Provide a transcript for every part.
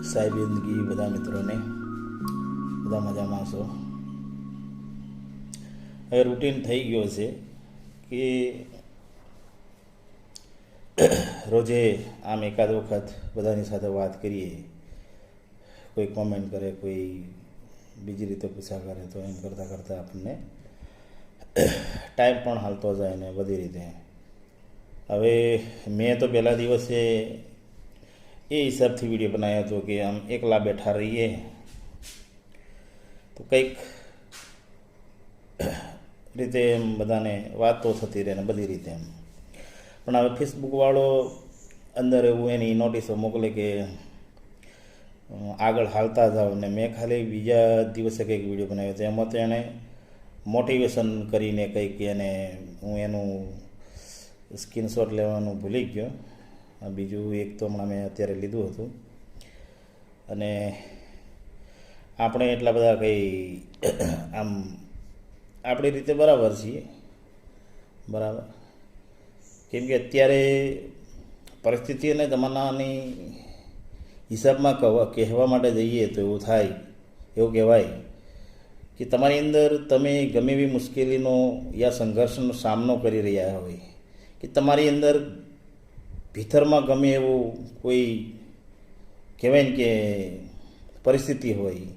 સાહેબિંદગી બધા મિત્રોને બધા મજામાં છો. હવે રૂટીન થઈ ગયો છે કે રોજે આમ એકાદ વખત બધાની સાથે વાત કરીએ, કોઈ કોમેન્ટ કરે, કોઈ બીજી રીતે પૂછા કરે, તો એમ કરતાં કરતાં આપણને ટાઈમ પણ હાલતો જાય ને બધી રીતે. હવે મેં તો પહેલા દિવસે એ હિસાબથી વિડીયો બનાવ્યો હતો કે આમ એકલા બેઠા રહીએ તો કંઈક રીતે એમ બધાને વાતો થતી રહે ને બધી રીતે એમ. પણ હવે ફેસબુકવાળો અંદર એવું એની નોટિસો મોકલે કે આગળ હાલતા જાઓ, ને મેં ખાલી બીજા દિવસે કંઈક વિડીયો બનાવ્યો હતો, એમાં તો એણે મોટિવેશન કરીને કંઈક એને હું એનું સ્ક્રીનશોટ લેવાનું ભૂલી ગયો. બીજું એક તો હમણાં મેં અત્યારે લીધું હતું. અને આપણે એટલા બધા કંઈ આમ આપણી રીતે બરાબર છીએ, બરાબર, કેમ કે અત્યારે પરિસ્થિતિ અને જમાનાની હિસાબમાં કહેવા માટે જઈએ તો એવું થાય, એવું કહેવાય કે તમારી અંદર તમે ગમે એવી મુશ્કેલીનો યા સંઘર્ષનો સામનો કરી રહ્યા હોય, કે તમારી અંદર ભીતરમાં ગમે એવું કોઈ કહેવાય ને કે પરિસ્થિતિ હોય,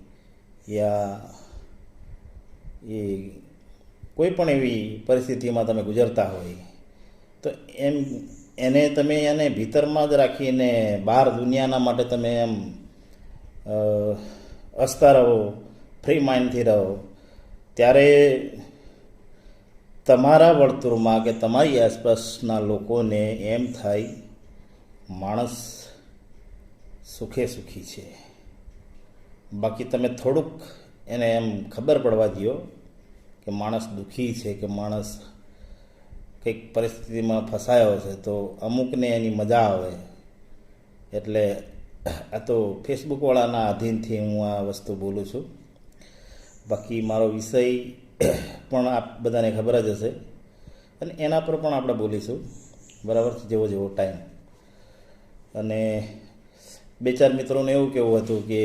યા એ કોઈ પણ એવી પરિસ્થિતિમાં તમે ગુજરતા હોય, તો એને ભીતરમાં જ રાખીને બહાર દુનિયાના માટે તમે એમ હસતા રહો, ફ્રી માઇન્ડથી રહો, ત્યારે તમારા વર્તુળમાં કે તમારી આસપાસના લોકોને એમ થાય માણસ સુખે સુખી છે. બાકી તમે થોડુંક એને એમ ખબર પડવા દો કે માણસ દુઃખી છે, કે માણસ કંઈક પરિસ્થિતિમાં ફસાયો છે, તો અમુકને એની મજા આવે. એટલે આ તો ફેસબુકવાળાના આધીનથી હું આ વસ્તુ બોલું છું. બાકી મારો વિષય પણ આપ બધાને ખબર જ હશે, અને એના પર પણ આપણે બોલીશું, બરાબર, જેવો જેવો ટાઈમ. અને બે ચાર મિત્રોને એવું કહેવું હતું કે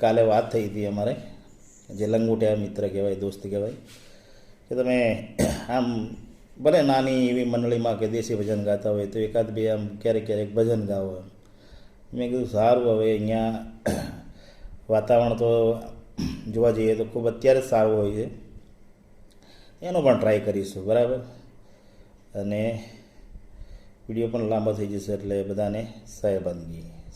કાલે વાત થઈ હતી અમારે, જે લંગોટિયા મિત્ર કહેવાય, દોસ્ત કહેવાય, કે તમે આમ ભલે નાની એવી મંડળીમાં કે દેશી ભજન ગાતા હોય તો એકાદ બે આમ ક્યારેક ક્યારેક ભજન ગાવો. મેં કીધું સારું, હવે અહીંયા વાતાવરણ તો જોવા જઈએ તો ખૂબ અત્યારે જ સારું હોય છે, એનો પણ ટ્રાય કરીશું, બરાબર. અને વિડીયો પણ લાંબો થઈ જશે એટલે બધાને સાહેબાનગી.